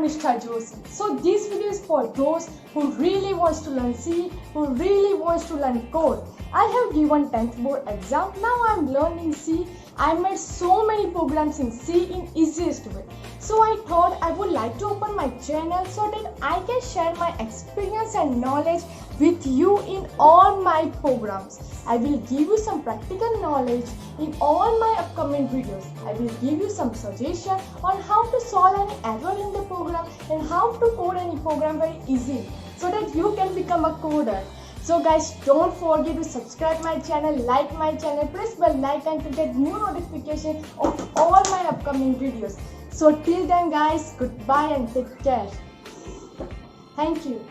I'm Nishtha Joshi. So this video is for those who really wants to learn C, who really wants to learn code. I have given 10th board exam. Now I'm learning C. I made so many programs in C in easiest way. So I thought I would like to open my channel so that I can share my experience and knowledge with you in all my programs. I will give you some practical knowledge in all my upcoming videos. I will give you some suggestion on how to solve any error in the program and how to code any program very easily so that you can become a coder. So guys, don't forget to subscribe my channel, like my channel, press bell icon to get new notification of all my upcoming videos. So till then guys, goodbye and take care. Thank you.